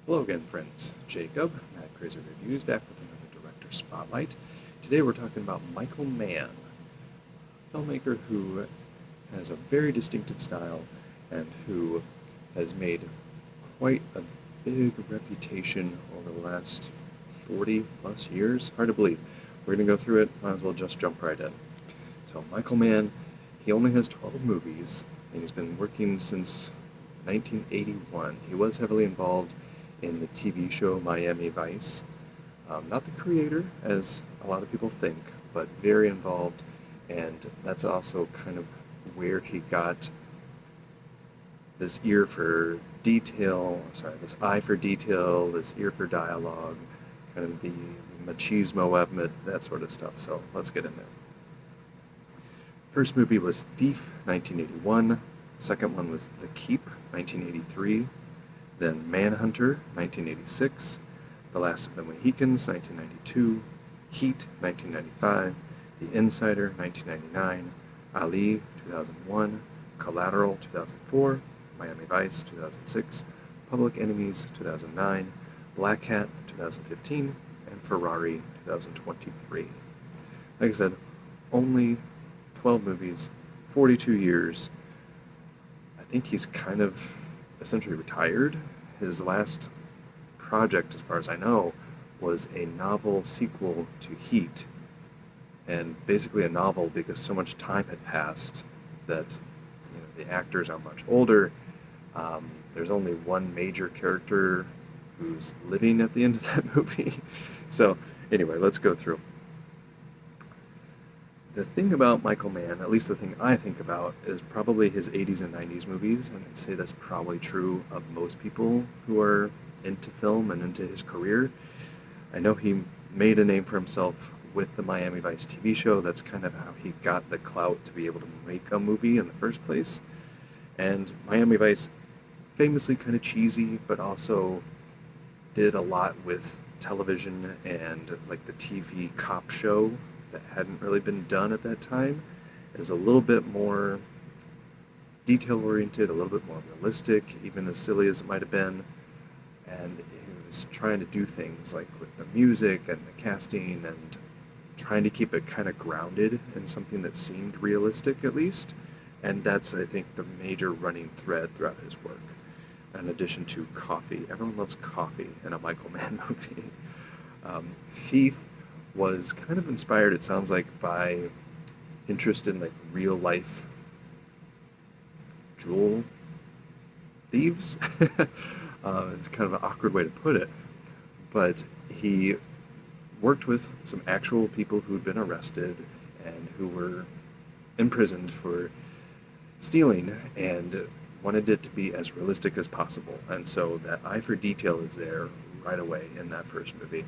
Hello again, friends. Jacob, Mad Crazy Reviews, back with another Director Spotlight. Today we're talking about Michael Mann, a filmmaker who has a very distinctive style and who has made quite a big reputation over the last 40 plus years. Hard to believe. We're going to go through it, might as well just jump right in. So Michael Mann, he only has 12 movies, and he's been working since 1981. He was heavily involved in the TV show Miami Vice. Not the creator, as a lot of people think, but very involved, and that's also kind of where he got this ear for detail, this eye for detail, this ear for dialogue, kind of the machismo of it, that sort of stuff. So let's get in there. First movie was Thief, 1981. Second one was The Keep, 1983. Then Manhunter, 1986. The Last of the Mohicans, 1992. Heat, 1995. The Insider, 1999. Ali, 2001. Collateral, 2004. Miami Vice, 2006. Public Enemies, 2009. Black Cat, 2015. And Ferrari, 2023. Like I said, only 12 movies, 42 years. I think he's kind of essentially retired. His last project, as far as I know, was a novel sequel to Heat. And basically a novel because so much time had passed that the actors are much older. There's only one major character who's living at the end of that movie. So anyway, let's go through. The thing about Michael Mann, at least the thing I think about, is probably his 80s and 90s movies, and I'd say that's probably true of most people who are into film and into his career. I know he made a name for himself with the Miami Vice TV show. That's kind of how he got the clout to be able to make a movie in the first place. And Miami Vice, famously kind of cheesy, but also did a lot with television and like the TV cop show that hadn't really been done at that time. It was a little bit more detail-oriented, a little bit more realistic, even as silly as it might have been. And he was trying to do things like with the music and the casting and trying to keep it kind of grounded in something that seemed realistic at least. And that's, I think, the major running thread throughout his work. In addition to coffee. Everyone loves coffee in a Michael Mann movie. Thief was kind of inspired, it sounds like, by interest in like real life jewel thieves. It's kind of an awkward way to put it, but he worked with some actual people who'd been arrested and who were imprisoned for stealing and wanted it to be as realistic as possible. And so that eye for detail is there right away in that first movie.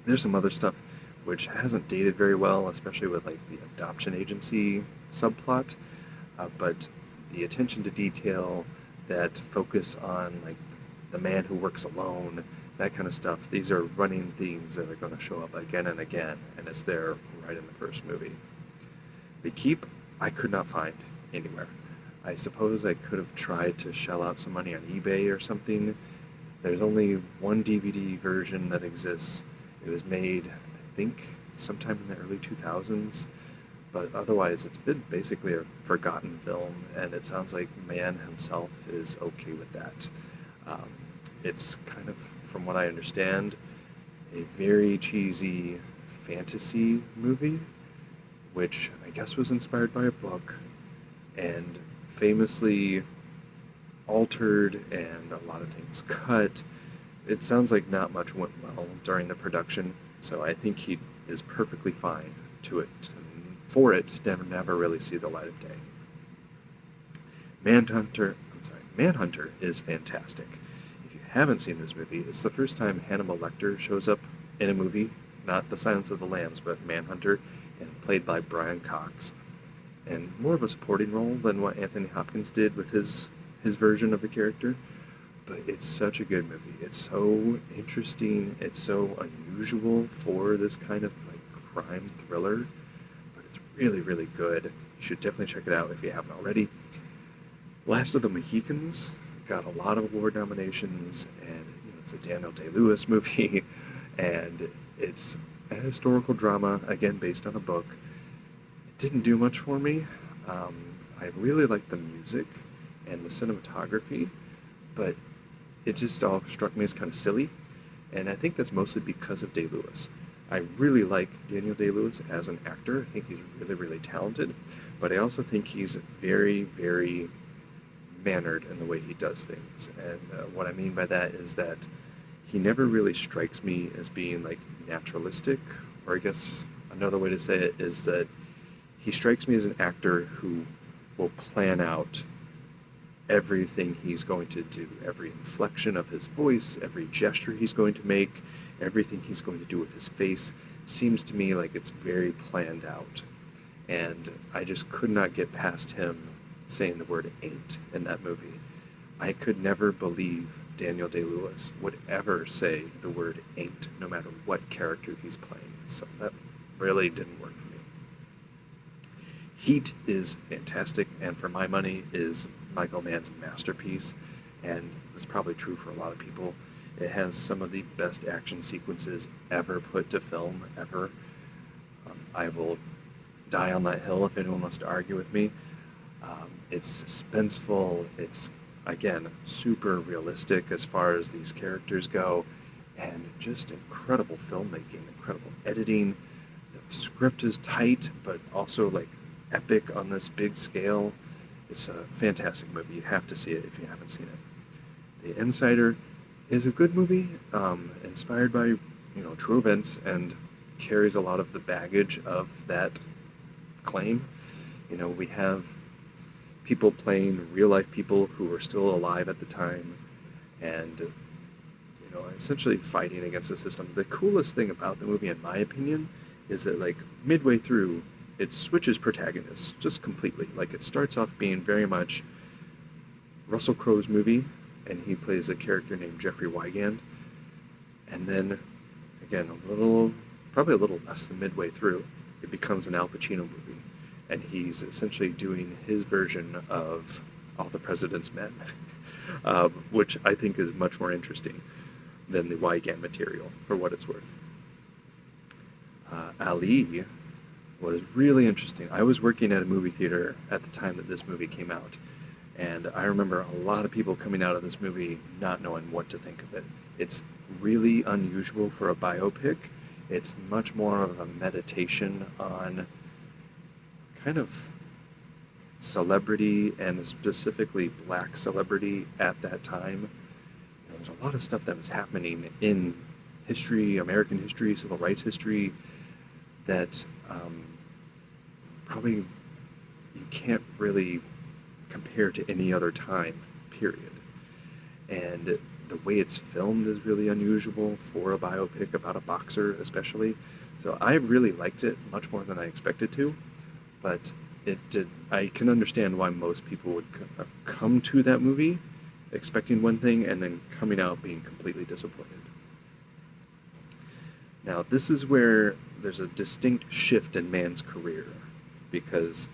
There's some other stuff which hasn't dated very well, especially with like the adoption agency subplot, but the attention to detail, that focus on like the man who works alone, that kind of stuff, these are running themes that are going to show up again and again, and it's there right in the first movie. The Keep, I could not find anywhere. I suppose I could have tried to shell out some money on eBay or something. There's only one DVD version that exists. It was made, I think, sometime in the early 2000s, but otherwise it's been basically a forgotten film, and it sounds like Mann himself is okay with that. It's kind of, from what I understand, a very cheesy fantasy movie, which I guess was inspired by a book, and famously altered and a lot of things cut. It sounds like not much went well during the production, so I think he is perfectly fine for it to never really see the light of day. Manhunter is fantastic. If you haven't seen this movie, it's the first time Hannibal Lecter shows up in a movie, not The Silence of the Lambs, but Manhunter, and played by Brian Cox. And more of a supporting role than what Anthony Hopkins did with his version of the character. But it's such a good movie. It's so interesting. It's so unusual for this kind of like crime thriller, but it's really, really good. You should definitely check it out if you haven't already. Last of the Mohicans got a lot of award nominations, and it's a Daniel Day-Lewis movie, and it's a historical drama, again based on a book. It didn't do much for me. Um, I really liked the music and the cinematography, but it just all struck me as kind of silly, and I think that's mostly because of Day-Lewis. I really like Daniel Day-Lewis as an actor. I think he's really, really talented, but I also think he's very, very mannered in the way he does things. And what I mean by that is that he never really strikes me as being like naturalistic, or I guess another way to say it is that he strikes me as an actor who will plan out everything he's going to do, every inflection of his voice, every gesture he's going to make, everything he's going to do with his face seems to me like it's very planned out. And I just could not get past him saying the word ain't in that movie. I could never believe Daniel Day-Lewis would ever say the word ain't, no matter what character he's playing. So that really didn't work for me. Heat is fantastic, and for my money is Michael Mann's masterpiece, and it's probably true for a lot of people. It has some of the best action sequences ever put to film, ever. I will die on that hill if anyone wants to argue with me. It's suspenseful, it's, again, super realistic as far as these characters go, and just incredible filmmaking, incredible editing. The script is tight, but also like epic on this big scale. It's a fantastic movie. You have to see it if you haven't seen it. The Insider is a good movie, inspired by true events, and carries a lot of the baggage of that claim. We have people playing real life people who were still alive at the time, and essentially fighting against the system. The coolest thing about the movie, in my opinion, is that like midway through, it switches protagonists just completely. Like it starts off being very much Russell Crowe's movie, and he plays a character named Jeffrey Wigand. And then, again, probably a little less than midway through, it becomes an Al Pacino movie, and he's essentially doing his version of All the President's Men, which I think is much more interesting than the Wigand material, for what it's worth. Ali was really interesting. I was working at a movie theater at the time that this movie came out, and I remember a lot of people coming out of this movie not knowing what to think of it. It's really unusual for a biopic. It's much more of a meditation on kind of celebrity, and specifically black celebrity at that time. There's a lot of stuff that was happening in history, American history, civil rights history, that probably you can't really compare to any other time, period. And the way it's filmed is really unusual for a biopic about a boxer, especially. So I really liked it much more than I expected to, but I can understand why most people would come to that movie expecting one thing and then coming out being completely disappointed. Now, this is where there's a distinct shift in Mann's career, because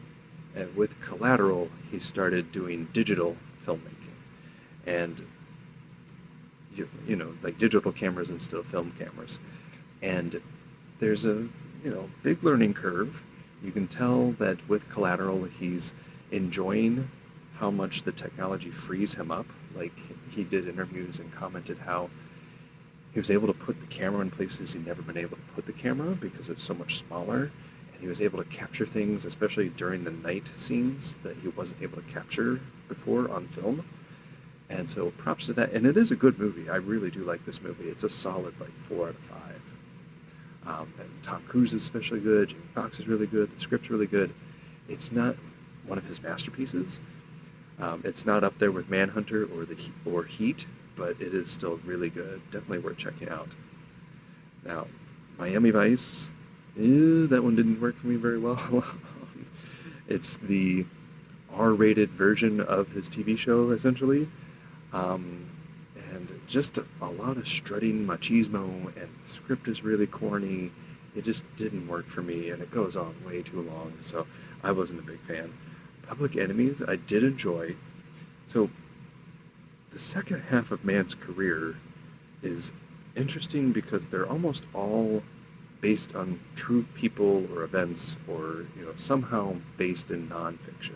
with Collateral, he started doing digital filmmaking, and like digital cameras instead of film cameras. And there's a big learning curve. You can tell that with Collateral, he's enjoying how much the technology frees him up. Like, he did interviews and commented how he was able to put the camera in places he'd never been able to put the camera because it's so much smaller, and he was able to capture things, especially during the night scenes, that he wasn't able to capture before on film. And so props to that. And it is a good movie. I really do like this movie. It's a solid 4 out of 5. And Tom Cruise is especially good. Jamie Foxx is really good. The script's really good. It's not one of his masterpieces. It's not up there with Manhunter or Heat, but it is still really good. Definitely worth checking out. Now, Miami Vice, that one didn't work for me very well. It's the R-rated version of his TV show, essentially. And just a lot of strutting machismo, and the script is really corny. It just didn't work for me, and it goes on way too long, so I wasn't a big fan. Public Enemies, I did enjoy. So The second half of Mann's career is interesting because they're almost all based on true people or events, or somehow based in nonfiction.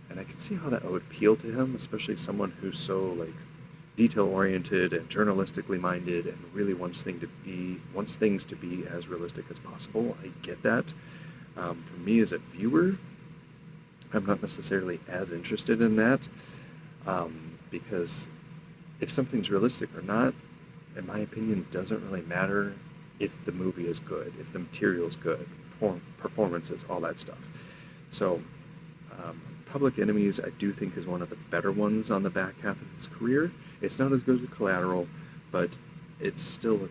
And I can see how that would appeal to him, especially someone who's so like detail oriented and journalistically minded and really wants things to be as realistic as possible. I get that. For me as a viewer, I'm not necessarily as interested in that, because if something's realistic or not, in my opinion, doesn't really matter if the movie is good, if the material is good, performances, all that stuff. So, Public Enemies, I do think, is one of the better ones on the back half of his career. It's not as good as Collateral, but it's still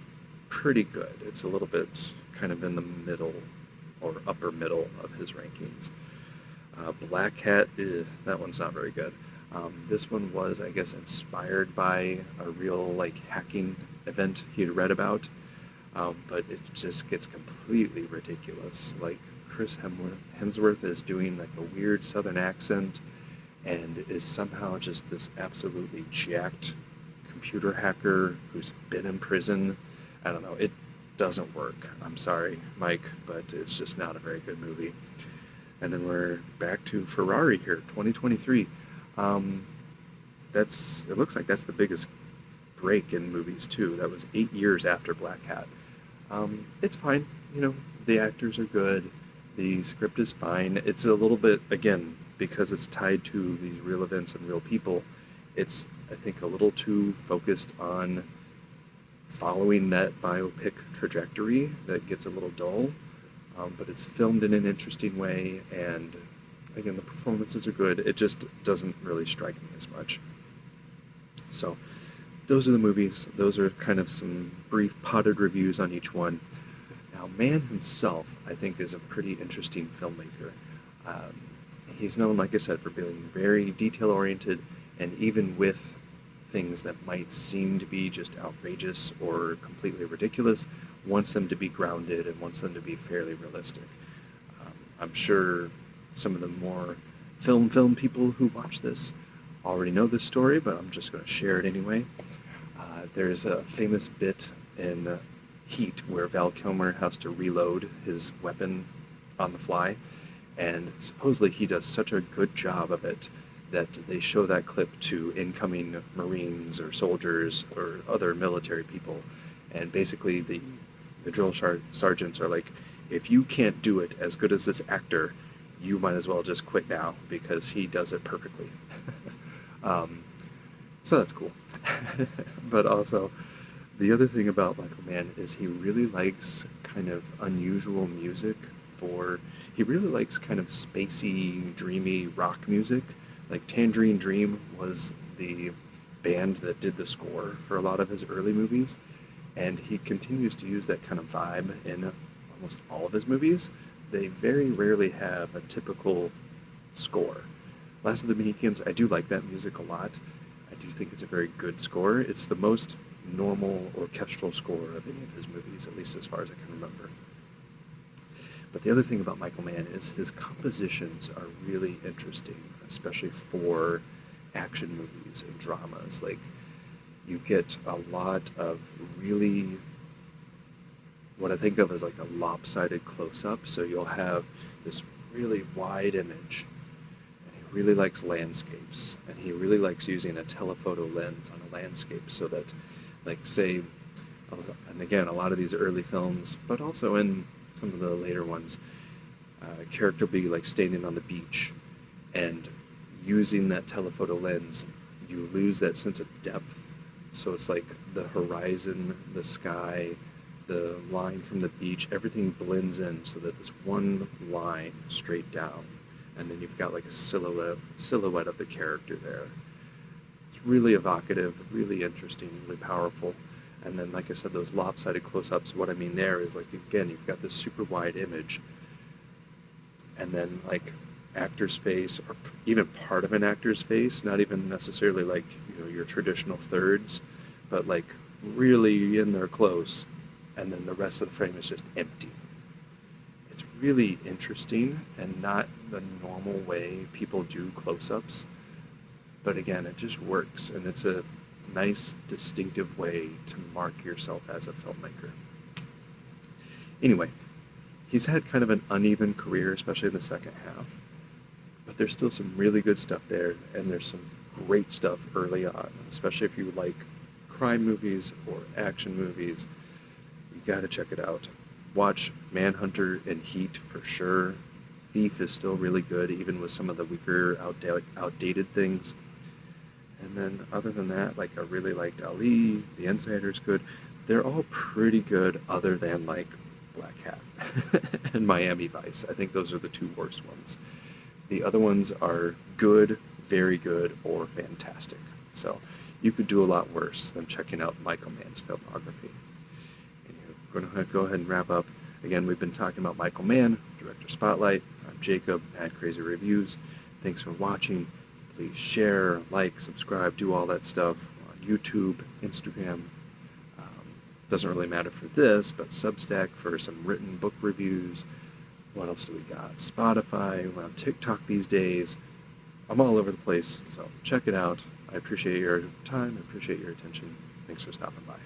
pretty good. It's a little bit kind of in the middle or upper middle of his rankings. Black Hat, that one's not very good. This one was, I guess, inspired by a real like hacking event he had read about, but it just gets completely ridiculous. Like Chris Hemsworth is doing like a weird Southern accent, and is somehow just this absolutely jacked computer hacker who's been in prison. I don't know. It doesn't work. I'm sorry, Mike, but it's just not a very good movie. And then we're back to Ferrari here, 2023. It looks like that's the biggest break in movies too. That was 8 years after Black Hat. It's fine. The actors are good. The script is fine. It's a little bit, again, because it's tied to these real events and real people, it's, I think, a little too focused on following that biopic trajectory that gets a little dull. But it's filmed in an interesting way, and again, the performances are good. It just doesn't really strike me as much. So those are the movies. Those are kind of some brief potted reviews on each one. Now, Mann himself, I think, is a pretty interesting filmmaker. He's known, like I said, for being very detail-oriented, and even with things that might seem to be just outrageous or completely ridiculous, wants them to be grounded and wants them to be fairly realistic. I'm sure some of the more film people who watch this already know this story, but I'm just going to share it anyway. There's a famous bit in Heat where Val Kilmer has to reload his weapon on the fly, and supposedly he does such a good job of it that they show that clip to incoming Marines or soldiers or other military people, and basically the drill sergeants are like, if you can't do it as good as this actor, you might as well just quit now because he does it perfectly. So that's cool. But also, the other thing about Michael Mann is he really likes kind of unusual music he really likes kind of spacey, dreamy rock music. Like Tangerine Dream was the band that did the score for a lot of his early movies, and he continues to use that kind of vibe in almost all of his movies. They very rarely have a typical score. Last of the Mohicans, I do like that music a lot. I do think it's a very good score. It's the most normal orchestral score of any of his movies, at least as far as I can remember. But the other thing about Michael Mann is his compositions are really interesting, especially for action movies and dramas. Like, you get a lot of really, what I think of as like a lopsided close-up. So you'll have this really wide image, and he really likes landscapes, and he really likes using a telephoto lens on a landscape so that, like, say, and again, a lot of these early films, but also in some of the later ones, a character will be like standing on the beach, and using that telephoto lens, you lose that sense of depth. So it's like the horizon, the sky, the line from the beach, everything blends in so that this one line straight down, and then you've got like a silhouette of the character there. It's really evocative, really interesting, really powerful. And then, like I said, those lopsided close-ups, what I mean there is, like, again, you've got this super wide image, and then, like, actor's face, or even part of an actor's face, not even necessarily, like, your traditional thirds, but, like, really in there close, and then the rest of the frame is just empty. It's really interesting, and not the normal way people do close-ups. But again, it just works, and it's a nice, distinctive way to mark yourself as a filmmaker. Anyway, he's had kind of an uneven career, especially in the second half, but there's still some really good stuff there, and there's some great stuff early on, especially if you like crime movies or action movies. You gotta check it out. Watch Manhunter and Heat for sure. Thief is still really good, even with some of the weaker, outdated things. And then other than that, like I really liked Ali, The Insider's good. They're all pretty good other than like Black Hat and Miami Vice. I think those are the two worst ones. The other ones are good, very good, or fantastic. So you could do a lot worse than checking out Michael Mann's filmography. And we're going to go ahead and wrap up. Again, we've been talking about Michael Mann, Director Spotlight. I'm Jacob at Crazy Reviews. Thanks for watching. Please share, like, subscribe, do all that stuff on YouTube, Instagram. Doesn't really matter for this, but Substack for some written book reviews. What else do we got? Spotify, we're on TikTok these days. I'm all over the place, so check it out. I appreciate your time, I appreciate your attention. Thanks for stopping by.